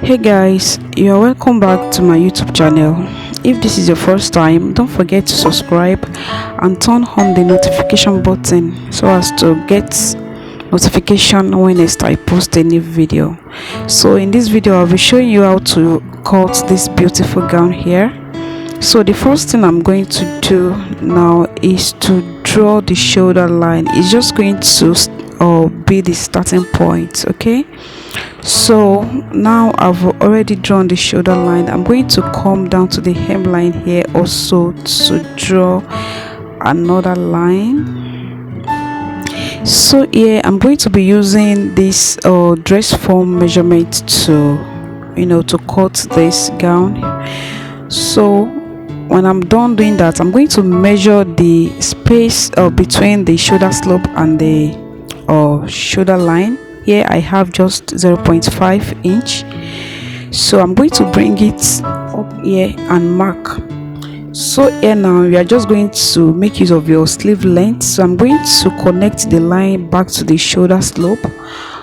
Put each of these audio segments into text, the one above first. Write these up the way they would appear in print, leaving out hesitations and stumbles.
Hey guys, you are welcome back to my YouTube channel. If this is your first time, don't forget to subscribe and turn on the notification button so as to get notification when next I post a new video. So in this video I'll be showing you how to cut this beautiful gown here. So the first thing I'm going to do now is to draw the shoulder line. It's just going to be the starting point. Okay, so now I've already drawn the shoulder line. I'm going to come down to the hemline here also to draw another line. So here I'm going to be using this dress form measurement to cut this gown. So when I'm done doing that, I'm going to measure the space between the shoulder slope and the shoulder line. Here I have just 0.5 inch, so I'm going to bring it up here and mark. So here now we are just going to make use of your sleeve length. So I'm going to connect the line back to the shoulder slope.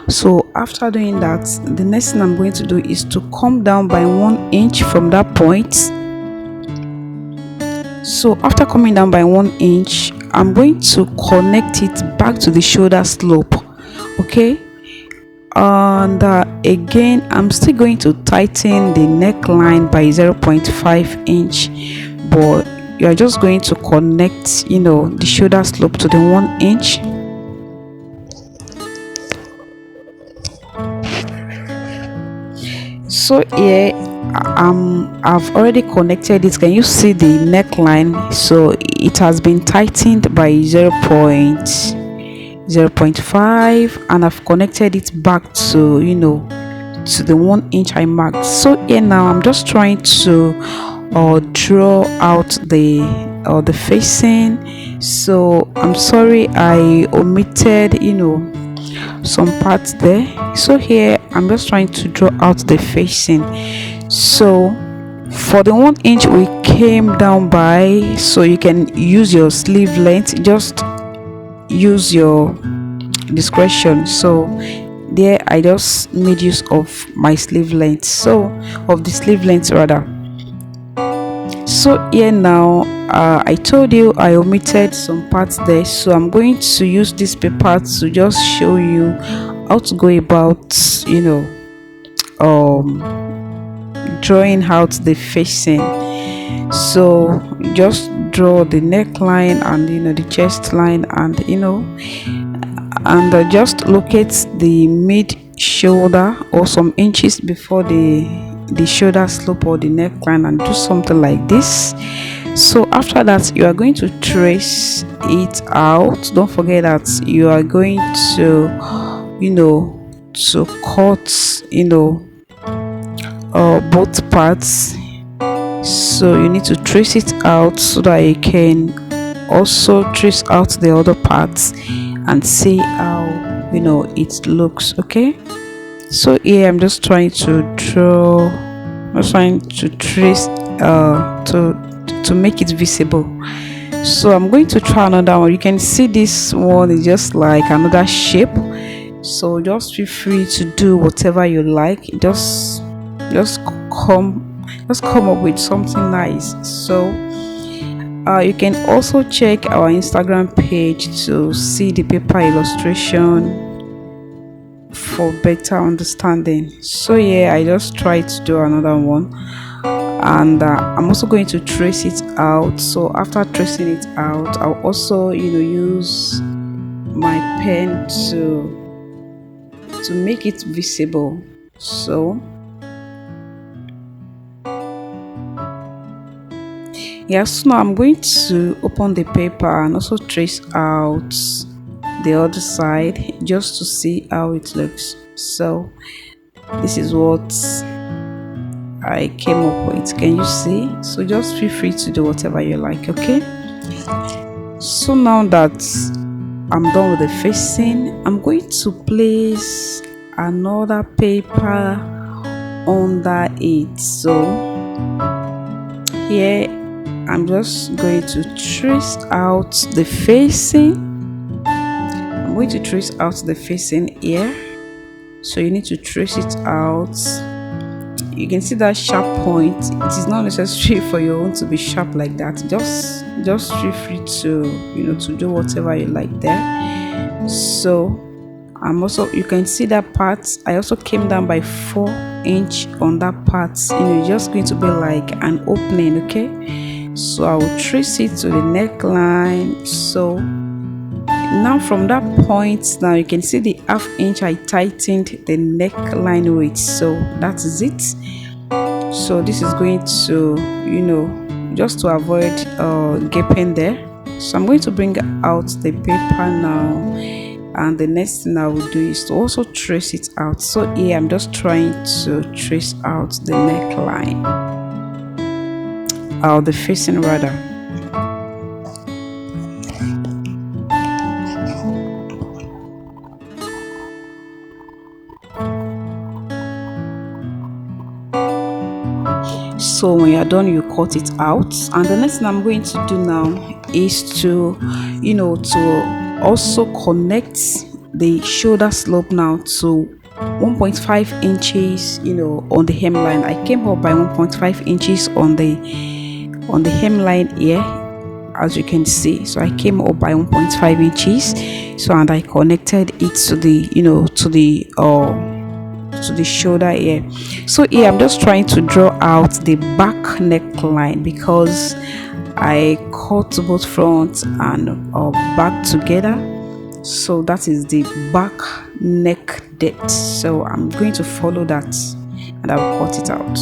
So after doing that, the next thing I'm going to do is to come down by 1 inch from that point. So after coming down by 1 inch, I'm going to connect it back to the shoulder slope. Okay, and again I'm still going to tighten the neckline by 0.5 inch, but you are just going to connect the shoulder slope to the 1 inch. So here I've already connected it. Can you see the neckline? So it has been tightened by 0.5, and I've connected it back to to the 1 inch I marked. So here now I'm just trying to draw out the facing. So I'm sorry I omitted some parts there. So here I'm just trying to draw out the facing. So for the 1 inch we came down by, so you can use your sleeve length, just use your discretion. So there I just made use of my sleeve length, so of the sleeve length rather. So here now I told you I omitted some parts there, so I'm going to use this paper to just show you how to go about drawing out the facing. So just draw the neckline and the chest line, and just locate the mid shoulder or some inches before the shoulder slope or the neckline, and do something like this. So after that you are going to trace it out. Don't forget that you are going to to cut both parts. So you need to trace it out so that you can also trace out the other parts and see how it looks. Okay, so here I'm just trying to draw, I'm trying to trace to make it visible. So I'm going to try another one. You can see this one is just like another shape, so just feel free to do whatever you like. Just come up with something nice. So you can also check our Instagram page to see the paper illustration for better understanding. So yeah, I just tried to do another one, and I'm also going to trace it out. So after tracing it out, I'll also use my pen to make it visible. So yeah, so now I'm going to open the paper and also trace out the other side just to see how it looks. So this is what I came up with. Can you see? So just feel free to do whatever you like. Okay, so now that I'm done with the facing, I'm going to place another paper under it. So here I'm just going to trace out the facing. I'm going to trace out the facing here. So you need to trace it out you can see that sharp point. It is not necessary for your own to be sharp like that. Just feel free to, to do whatever you like there. So I'm also, you can see that part, I also came down by 4 inch on that part. It's just going to be like an opening. Okay, so I will trace it to the neckline. So now from that point, now you can see the ½ inch I tightened the neckline with. So that is it. So this is going to, just to avoid gaping there. So I'm going to bring out the paper now, and the next thing I will do is to also trace it out. So here I'm just trying to trace out the neckline, or the facing rather. So when you're done, you cut it out, and the next thing I'm going to do now is to to also connect the shoulder slope now to 1.5 inches on the hemline. I came up by 1.5 inches on the hemline here, as you can see. So I came up by 1.5 inches, so, and I connected it to the to the shoulder here. So here I'm just trying to draw out the back neckline, because I cut both front and back together. So that is the back neck depth. So I'm going to follow that, and I will cut it out.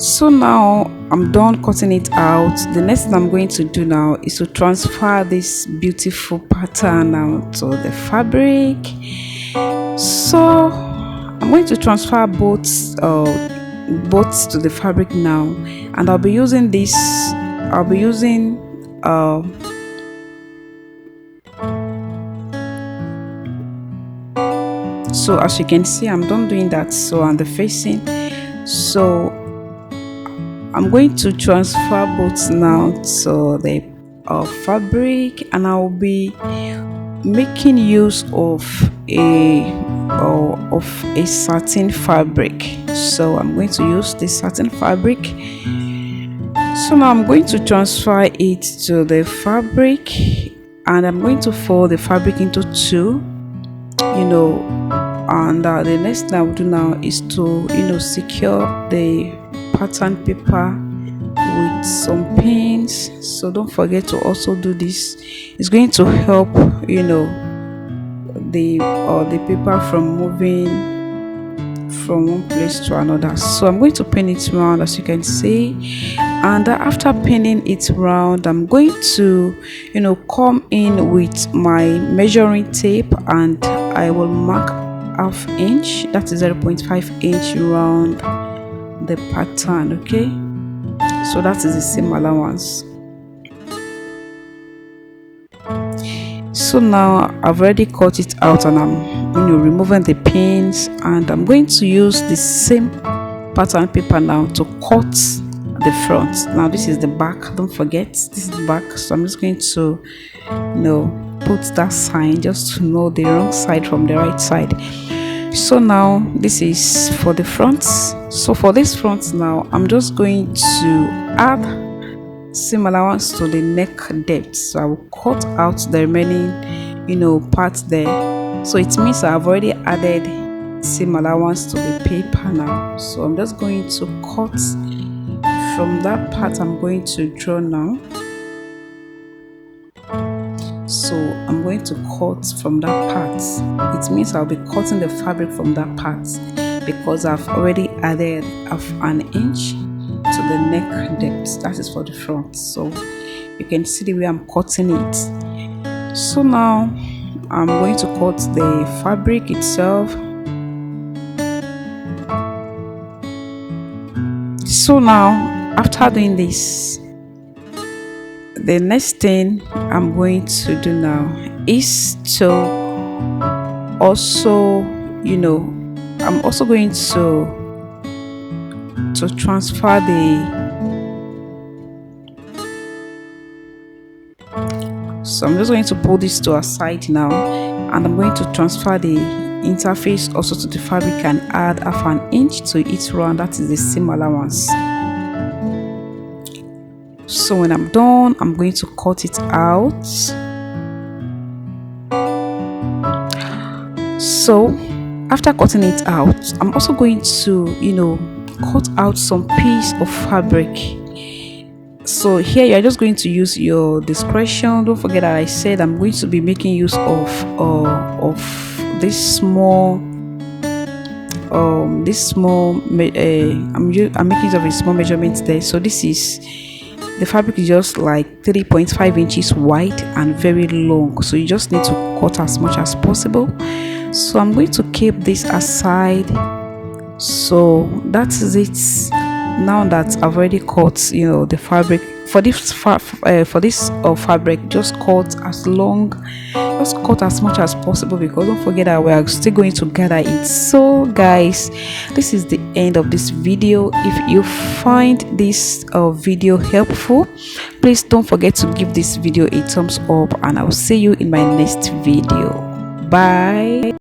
So now I'm done cutting it out. The next thing I'm going to do now is to transfer this beautiful pattern now to the fabric. So I'm going to transfer both to the fabric now, and I'll be using this. I'll be using so as you can see, I'm done doing that. So on the facing, so I'm going to transfer both now to the fabric, and I'll be making use of a satin fabric. So I'm going to use this satin fabric. So now I'm going to transfer it to the fabric, and I'm going to fold the fabric into two, and the next thing I will do now is to secure the pattern paper with some pins. So don't forget to also do this. It's going to help the paper from moving from one place to another. So I'm going to pin it round, as you can see, and after pinning it round, I'm going to come in with my measuring tape, and I will mark ½ inch, that is 0.5 inch round the pattern. Okay, so that is the seam allowance. So now I've already cut it out, and I'm removing the pins, and I'm going to use the same pattern paper now to cut the front. Now this is the back, don't forget, this is the back. So I'm just going to put that sign just to know the wrong side from the right side. So now this is for the front. So for this front now, I'm just going to add seam allowance to the neck depth. So I will cut out the remaining part there. So it means I've already added seam allowance to the paper now. So I'm just going to cut from that part. I'm going to draw now. So I'm going to cut from that part. It means I'll be cutting the fabric from that part, because I've already added ½ inch to the neck depth. That is for the front. So you can see the way I'm cutting it. So now I'm going to cut the fabric itself. So now after doing this, the next thing I'm going to do now is to also I'm also going to transfer so I'm just going to pull this to a side now, and I'm going to transfer the interface also to the fabric and add half an inch to each round. That is the seam allowance. So when I'm done, I'm going to cut it out. So after cutting it out, I'm also going to cut out some piece of fabric. So here you are just going to use your discretion. Don't forget that I said I'm going to be making use of this small I'm making use of a small measurement there. So this is the fabric is just like 3.5 inches wide and very long, so you just need to cut as much as possible. So I'm going to keep this aside. So that is it. Now that I've already cut the fabric for this fabric, just cut as much as possible, because don't forget that we are still going to gather it. So guys, this is the end of this video. If you find this video helpful, please don't forget to give this video a thumbs up, and I'll see you in my next video. Bye.